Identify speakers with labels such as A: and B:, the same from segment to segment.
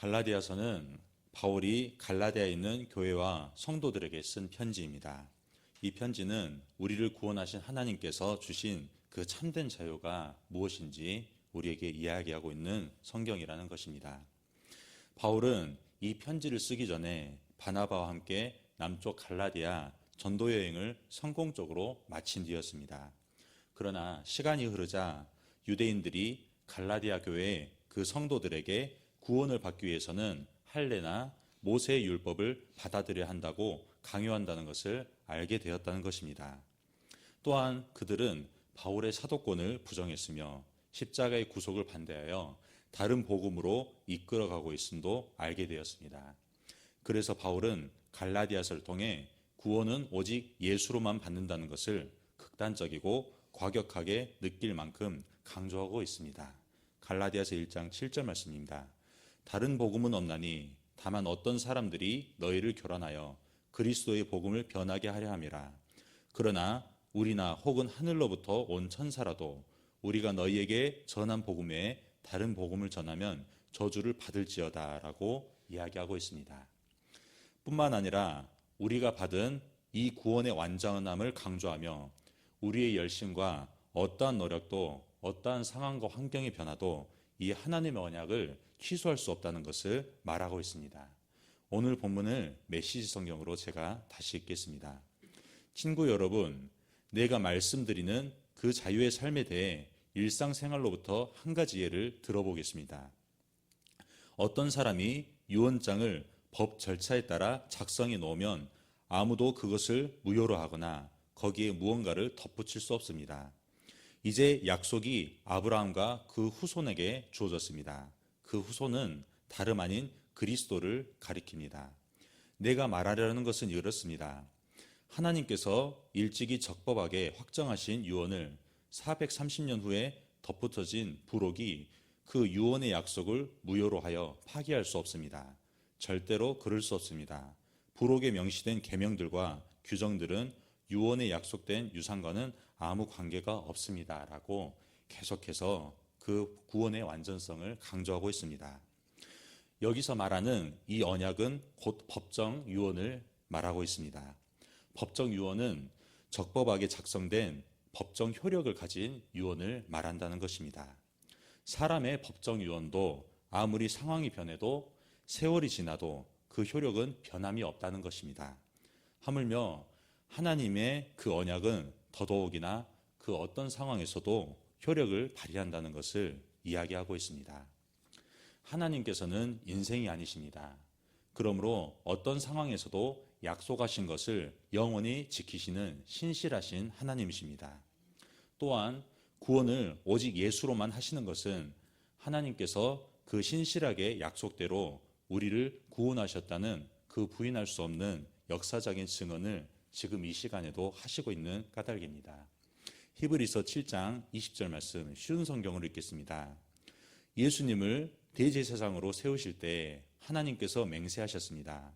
A: 갈라디아서는 바울이 갈라디아에 있는 교회와 성도들에게 쓴 편지입니다. 이 편지는 우리를 구원하신 하나님께서 주신 그 참된 자유가 무엇인지 우리에게 이야기하고 있는 성경이라는 것입니다. 바울은 이 편지를 쓰기 전에 바나바와 함께 남쪽 갈라디아 전도 여행을 성공적으로 마친 뒤였습니다. 그러나 시간이 흐르자 유대인들이 갈라디아 교회 그 성도들에게 구원을 받기 위해서는 할례나 모세의 율법을 받아들여야 한다고 강요한다는 것을 알게 되었다는 것입니다. 또한 그들은 바울의 사도권을 부정했으며 십자가의 구속을 반대하여 다른 복음으로 이끌어가고 있음도 알게 되었습니다. 그래서 바울은 갈라디아서를 통해 구원은 오직 예수로만 받는다는 것을 극단적이고 과격하게 느낄 만큼 강조하고 있습니다. 갈라디아서 1장 7절 말씀입니다. 다른 복음은 없나니 다만 어떤 사람들이 너희를 교란하여 그리스도의 복음을 변하게 하려 함이라. 그러나 우리나 혹은 하늘로부터 온 천사라도 우리가 너희에게 전한 복음 외에 다른 복음을 전하면 저주를 받을지어다 라고 이야기하고 있습니다. 뿐만 아니라 우리가 받은 이 구원의 완전함을 강조하며 우리의 열심과 어떠한 노력도 어떠한 상황과 환경의 변화도 이 하나님의 언약을 취소할 수 없다는 것을 말하고 있습니다. 오늘 본문을 메시지 성경으로 제가 다시 읽겠습니다. 친구 여러분, 내가 말씀드리는 그 자유의 삶에 대해 일상생활로부터 한 가지 예를 들어보겠습니다. 어떤 사람이 유언장을 법 절차에 따라 작성해 놓으면 아무도 그것을 무효로 하거나 거기에 무언가를 덧붙일 수 없습니다. 이제 약속이 아브라함과 그 후손에게 주어졌습니다. 그 후손은 다름 아닌 그리스도를 가리킵니다. 내가 말하려는 것은 이렇습니다. 하나님께서 일찍이 적법하게 확정하신 유언을 430년 후에 덧붙여진 부록이 그 유언의 약속을 무효로 하여 파기할 수 없습니다. 절대로 그럴 수 없습니다. 부록에 명시된 계명들과 규정들은 유언에 약속된 유산과는 아무 관계가 없습니다. 라고 계속해서 그 구원의 완전성을 강조하고 있습니다. 여기서 말하는 이 언약은 곧 법정 유언을 말하고 있습니다. 법정 유언은 적법하게 작성된 법정 효력을 가진 유언을 말한다는 것입니다. 사람의 법정 유언도 아무리 상황이 변해도 세월이 지나도 그 효력은 변함이 없다는 것입니다. 하물며 하나님의 그 언약은 더더욱이나 그 어떤 상황에서도 효력을 발휘한다는 것을 이야기하고 있습니다. 하나님께서는 인생이 아니십니다. 그러므로 어떤 상황에서도 약속하신 것을 영원히 지키시는 신실하신 하나님이십니다. 또한 구원을 오직 예수로만 하시는 것은 하나님께서 그 신실하게 약속대로 우리를 구원하셨다는 그 부인할 수 없는 역사적인 증언을 지금 이 시간에도 하시고 있는 까닭입니다. 히브리서 7장 20절 말씀 쉬운 성경으로 읽겠습니다. 예수님을 대제사장으로 세우실 때 하나님께서 맹세하셨습니다.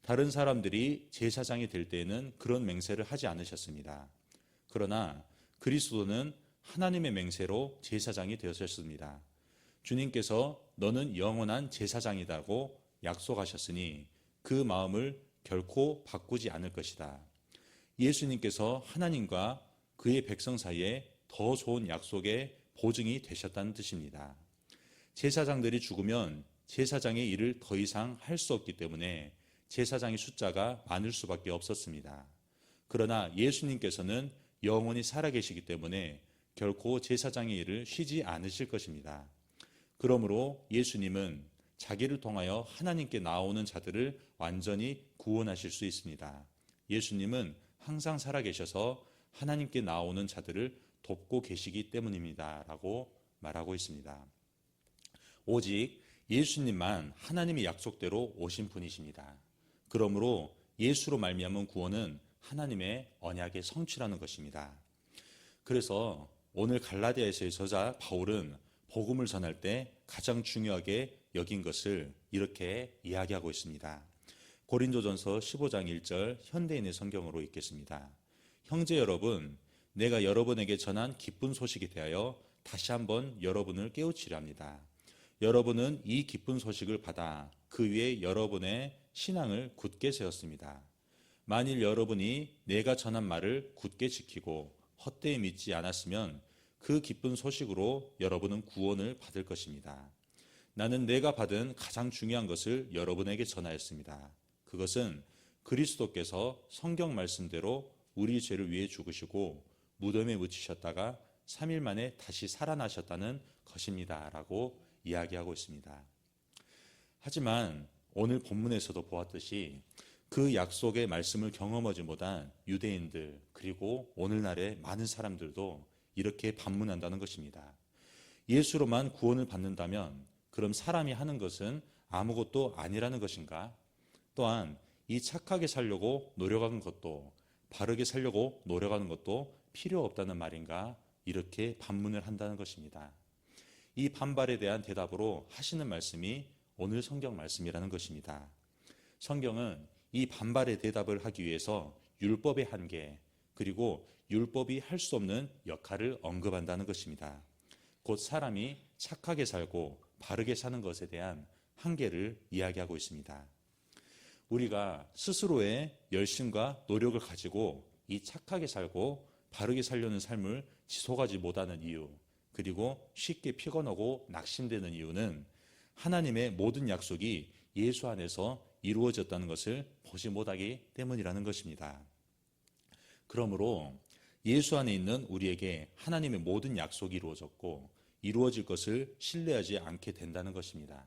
A: 다른 사람들이 제사장이 될 때에는 그런 맹세를 하지 않으셨습니다. 그러나 그리스도는 하나님의 맹세로 제사장이 되었습니다. 주님께서 너는 영원한 제사장이라고 약속하셨으니 그 마음을 결코 바꾸지 않을 것이다. 예수님께서 하나님과 그의 백성 사이에 더 좋은 약속의 보증이 되셨다는 뜻입니다. 제사장들이 죽으면 제사장의 일을 더 이상 할 수 없기 때문에 제사장의 숫자가 많을 수밖에 없었습니다. 그러나 예수님께서는 영원히 살아계시기 때문에 결코 제사장의 일을 쉬지 않으실 것입니다. 그러므로 예수님은 자기를 통하여 하나님께 나오는 자들을 완전히 구원하실 수 있습니다. 예수님은 항상 살아계셔서 하나님께 나오는 자들을 돕고 계시기 때문입니다. 라고 말하고 있습니다. 오직 예수님만 하나님의 약속대로 오신 분이십니다. 그러므로 예수로 말미암은 구원은 하나님의 언약의 성취라는 것입니다. 그래서 오늘 갈라디아서의 저자 바울은 복음을 전할 때 가장 중요하게 여긴 것을 이렇게 이야기하고 있습니다. 고린도전서 15장 1절 현대인의 성경으로 읽겠습니다. 형제 여러분, 내가 여러분에게 전한 기쁜 소식에 대하여 다시 한번 여러분을 깨우치려 합니다. 여러분은 이 기쁜 소식을 받아 그 위에 여러분의 신앙을 굳게 세웠습니다. 만일 여러분이 내가 전한 말을 굳게 지키고 헛되이 믿지 않았으면 그 기쁜 소식으로 여러분은 구원을 받을 것입니다. 나는 내가 받은 가장 중요한 것을 여러분에게 전하였습니다. 그것은 그리스도께서 성경 말씀대로 우리 죄를 위해 죽으시고 무덤에 묻히셨다가 3일 만에 다시 살아나셨다는 것입니다. 라고 이야기하고 있습니다. 하지만 오늘 본문에서도 보았듯이 그 약속의 말씀을 경험하지 못한 유대인들 그리고 오늘날의 많은 사람들도 이렇게 반문한다는 것입니다. 예수로만 구원을 받는다면 그럼 사람이 하는 것은 아무것도 아니라는 것인가? 또한 이 착하게 살려고 노력하는 것도 바르게 살려고 노력하는 것도 필요 없다는 말인가? 이렇게 반문을 한다는 것입니다. 이 반발에 대한 대답으로 하시는 말씀이 오늘 성경 말씀이라는 것입니다. 성경은 이 반발에 대답을 하기 위해서 율법의 한계 그리고 율법이 할 수 없는 역할을 언급한다는 것입니다. 곧 사람이 착하게 살고 바르게 사는 것에 대한 한계를 이야기하고 있습니다. 우리가 스스로의 열심과 노력을 가지고 이 착하게 살고 바르게 살려는 삶을 지속하지 못하는 이유, 그리고 쉽게 피곤하고 낙심되는 이유는 하나님의 모든 약속이 예수 안에서 이루어졌다는 것을 보지 못하기 때문이라는 것입니다. 그러므로 예수 안에 있는 우리에게 하나님의 모든 약속이 이루어졌고 이루어질 것을 신뢰하지 않게 된다는 것입니다.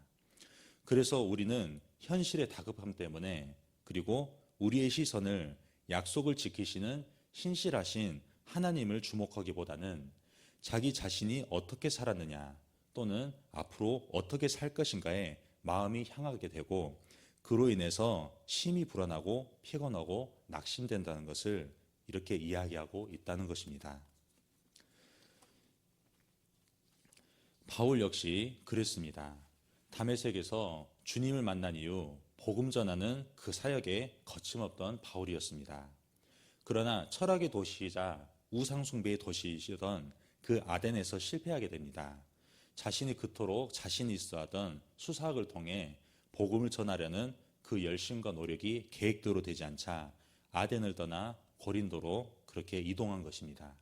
A: 그래서 우리는 현실의 다급함 때문에 그리고 우리의 시선을 약속을 지키시는 신실하신 하나님을 주목하기보다는 자기 자신이 어떻게 살았느냐 또는 앞으로 어떻게 살 것인가에 마음이 향하게 되고 그로 인해서 심히 불안하고 피곤하고 낙심된다는 것을 이렇게 이야기하고 있다는 것입니다. 바울 역시 그랬습니다. 다메섹에서 주님을 만난 이후 복음 전하는 그 사역에 거침없던 바울이었습니다. 그러나 철학의 도시이자 우상숭배의 도시이던 그 아덴에서 실패하게 됩니다. 자신이 그토록 자신이 있어 하던 수사학을 통해 복음을 전하려는 그 열심과 노력이 계획대로 되지 않자 아덴을 떠나 고린도로 그렇게 이동한 것입니다.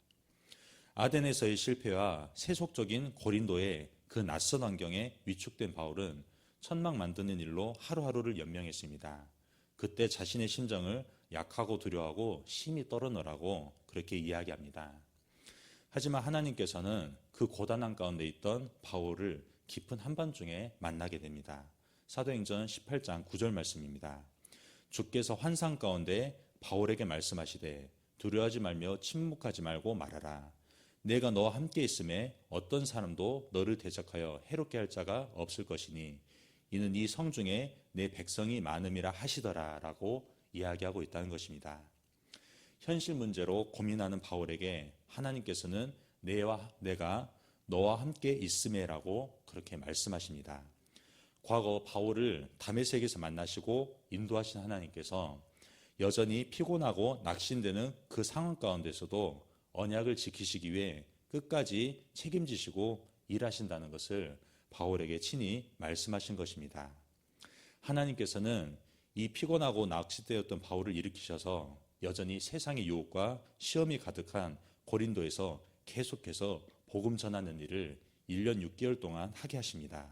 A: 아덴에서의 실패와 세속적인 고린도의 그 낯선 환경에 위축된 바울은 천막 만드는 일로 하루하루를 연명했습니다. 그때 자신의 심정을 약하고 두려워하고 심히 떨어놓으라고 그렇게 이야기합니다. 하지만 하나님께서는 그 고단한 가운데 있던 바울을 깊은 한밤중에 만나게 됩니다. 사도행전 18장 9절 말씀입니다. 주께서 환상 가운데 바울에게 말씀하시되 두려워하지 말며 침묵하지 말고 말하라. 내가 너와 함께 있음에 어떤 사람도 너를 대적하여 해롭게 할 자가 없을 것이니 이는 이 성중에 내 백성이 많음이라 하시더라 라고 이야기하고 있다는 것입니다. 현실 문제로 고민하는 바울에게 하나님께서는 내가 너와 함께 있음에 라고 그렇게 말씀하십니다. 과거 바울을 다메섹에서 만나시고 인도하신 하나님께서 여전히 피곤하고 낙심되는 그 상황 가운데서도 언약을 지키시기 위해 끝까지 책임지시고 일하신다는 것을 바울에게 친히 말씀하신 것입니다. 하나님께서는 이 피곤하고 낙심되었던 바울을 일으키셔서 여전히 세상의 유혹과 시험이 가득한 고린도에서 계속해서 복음 전하는 일을 1년 6개월 동안 하게 하십니다.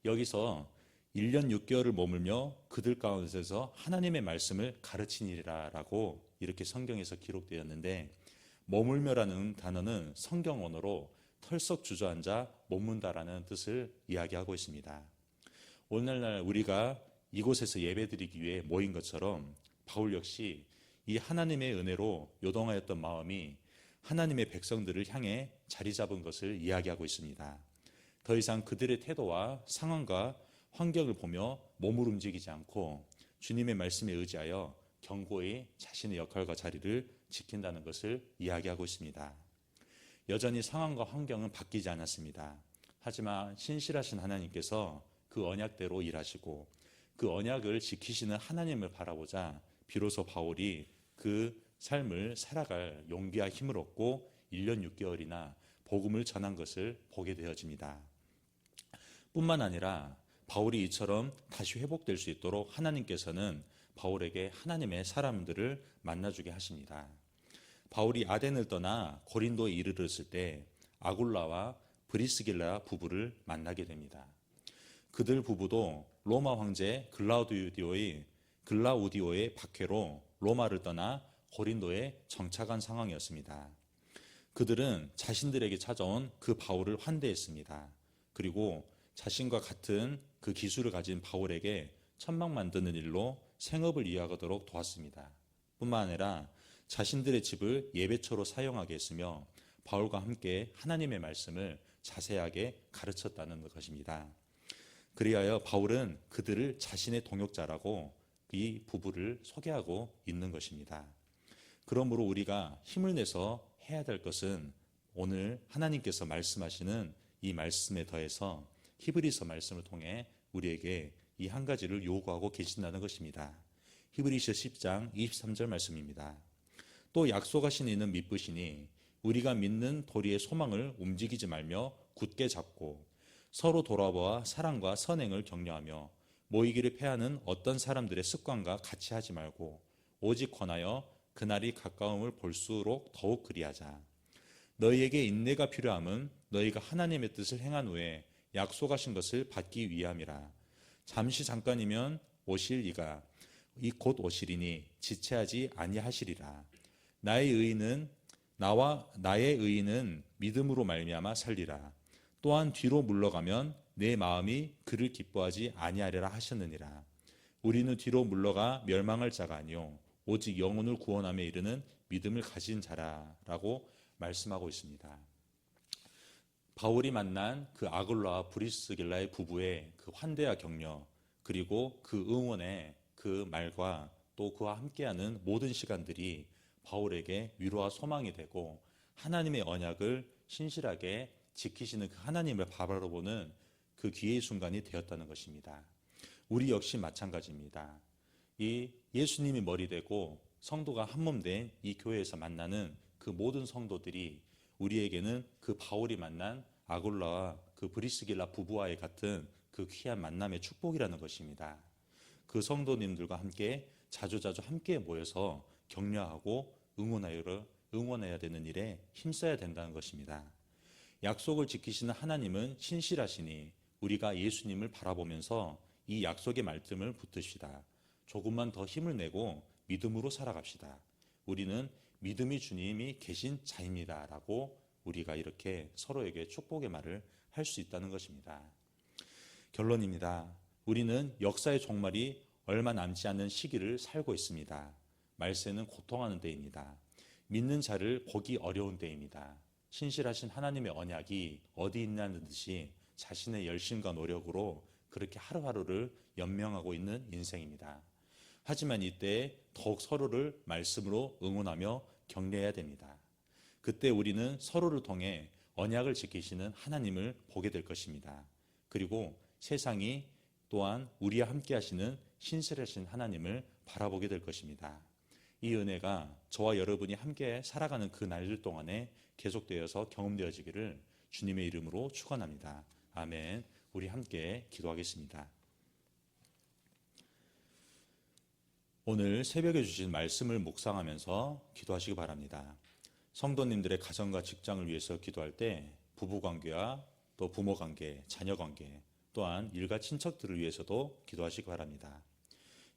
A: 여기서 1년 6개월을 머물며 그들 가운데서 하나님의 말씀을 가르치니라라고 이렇게 성경에서 기록되었는데 머물며라는 단어는 성경 언어로 털썩 주저앉아 머문다라는 뜻을 이야기하고 있습니다. 오늘날 우리가 이곳에서 예배드리기 위해 모인 것처럼 바울 역시 이 하나님의 은혜로 요동하였던 마음이 하나님의 백성들을 향해 자리 잡은 것을 이야기하고 있습니다. 더 이상 그들의 태도와 상황과 환경을 보며 몸을 움직이지 않고 주님의 말씀에 의지하여 견고히 자신의 역할과 자리를 지킨다는 것을 이야기하고 있습니다. 여전히 상황과 환경은 바뀌지 않았습니다. 하지만 신실하신 하나님께서 그 언약대로 일하시고 그 언약을 지키시는 하나님을 바라보자 비로소 바울이 그 삶을 살아갈 용기와 힘을 얻고 1년 6개월이나 복음을 전한 것을 보게 되어집니다. 뿐만 아니라 바울이 이처럼 다시 회복될 수 있도록 하나님께서는 바울에게 하나님의 사람들을 만나주게 하십니다. 바울이 아덴을 떠나 고린도에 이르렀을 때 아굴라와 브리스길라 부부를 만나게 됩니다. 그들 부부도 로마 황제 글라우디오의 박해로 로마를 떠나 고린도에 정착한 상황이었습니다. 그들은 자신들에게 찾아온 그 바울을 환대했습니다. 그리고 자신과 같은 그 기술을 가진 바울에게 천막 만드는 일로 생업을 이어가도록 도왔습니다. 뿐만 아니라 자신들의 집을 예배처로 사용하게 했으며 바울과 함께 하나님의 말씀을 자세하게 가르쳤다는 것입니다. 그리하여 바울은 그들을 자신의 동역자라고 이 부부를 소개하고 있는 것입니다. 그러므로 우리가 힘을 내서 해야 될 것은 오늘 하나님께서 말씀하시는 이 말씀에 더해서 히브리서 말씀을 통해 우리에게 이 한 가지를 요구하고 계신다는 것입니다. 히브리서 10장 23절 말씀입니다. 또 약속하신 이는 믿으시니 우리가 믿는 도리의 소망을 움직이지 말며 굳게 잡고 서로 돌아보아 사랑과 선행을 격려하며 모이기를 패하는 어떤 사람들의 습관과 같이 하지 말고 오직 권하여 그날이 가까움을 볼수록 더욱 그리하자. 너희에게 인내가 필요함은 너희가 하나님의 뜻을 행한 후에 약속하신 것을 받기 위함이라. 잠시 잠깐이면 오실 이가 곧 오시리니 지체하지 아니하시리라. 나의 의인은 믿음으로 말미암아 살리라. 또한 뒤로 물러가면 내 마음이 그를 기뻐하지 아니하리라 하셨느니라. 우리는 뒤로 물러가 멸망할 자가 아니요 오직 영혼을 구원함에 이르는 믿음을 가진 자라라고 말씀하고 있습니다. 바울이 만난 그 아굴라와 브리스길라의 부부의 그 환대와 격려, 그리고 그 응원의 그 말과 또 그와 함께하는 모든 시간들이 바울에게 위로와 소망이 되고 하나님의 언약을 신실하게 지키시는 그 하나님을 바라보는 그 기회의 순간이 되었다는 것입니다. 우리 역시 마찬가지입니다. 이 예수님이 머리 되고 성도가 한 몸 된 이 교회에서 만나는 그 모든 성도들이 우리에게는 그 바울이 만난 아굴라와 그 브리스길라 부부와의 같은 그 귀한 만남의 축복이라는 것입니다. 그 성도님들과 함께 자주자주 함께 모여서 격려하고 응원해야 되는 일에 힘써야 된다는 것입니다. 약속을 지키시는 하나님은 신실하시니 우리가 예수님을 바라보면서 이 약속의 말씀을 붙듭시다. 조금만 더 힘을 내고 믿음으로 살아갑시다. 우리는 믿음이 주님이 계신 자입니다. 라고 우리가 이렇게 서로에게 축복의 말을 할 수 있다는 것입니다. 결론입니다. 우리는 역사의 종말이 얼마 남지 않은 시기를 살고 있습니다. 말세는 고통하는 때입니다. 믿는 자를 보기 어려운 때입니다. 신실하신 하나님의 언약이 어디 있냐는 듯이 자신의 열심과 노력으로 그렇게 하루하루를 연명하고 있는 인생입니다. 하지만 이때 더욱 서로를 말씀으로 응원하며 격려해야 됩니다. 그때 우리는 서로를 통해 언약을 지키시는 하나님을 보게 될 것입니다. 그리고 세상이 또한 우리와 함께 하시는 신실하신 하나님을 바라보게 될 것입니다. 이 은혜가 저와 여러분이 함께 살아가는 그 날들 동안에 계속되어서 경험되어지기를 주님의 이름으로 축원합니다. 아멘. 우리 함께 기도하겠습니다. 오늘 새벽에 주신 말씀을 묵상하면서 기도하시기 바랍니다. 성도님들의 가정과 직장을 위해서 기도할 때 부부관계와 또 부모관계, 자녀관계, 또한 일가 친척들을 위해서도 기도하시기 바랍니다.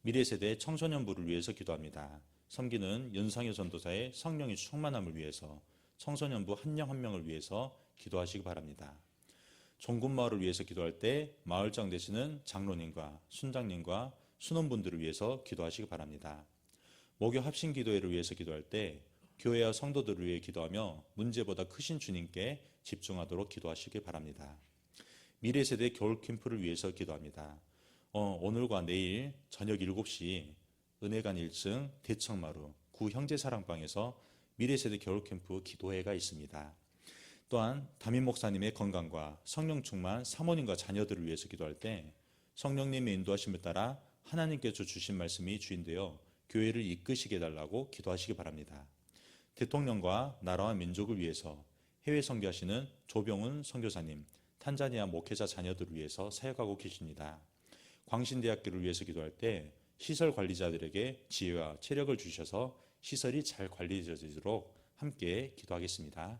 A: 미래세대 청소년부를 위해서 기도합니다. 섬기는 윤상효 전도사의 성령의 충만함을 위해서 청소년부 한 명 한 명을 위해서 기도하시기 바랍니다. 종군마을을 위해서 기도할 때 마을장 되시는 장로님과 순장님과 순원분들을 위해서 기도하시기 바랍니다. 목요 합심기도회를 위해서 기도할 때 교회와 성도들을 위해 기도하며 문제보다 크신 주님께 집중하도록 기도하시기 바랍니다. 미래세대 겨울캠프를 위해서 기도합니다. 오늘과 내일 저녁 7시 은혜관 1층 대청마루 구형제사랑방에서 미래세대 겨울캠프 기도회가 있습니다. 또한 담임 목사님의 건강과 성령 충만 사모님과 자녀들을 위해서 기도할 때 성령님의 인도하심을 따라 하나님께서 주신 말씀이 주인되어 교회를 이끄시게 해달라고 기도하시기 바랍니다. 대통령과 나라와 민족을 위해서 해외 선교하시는 조병훈 선교사님, 탄자니아 목회자 자녀들을 위해서 사역하고 계십니다. 광신대학교를 위해서 기도할 때 시설 관리자들에게 지혜와 체력을 주셔서 시설이 잘 관리되도록 함께 기도하겠습니다.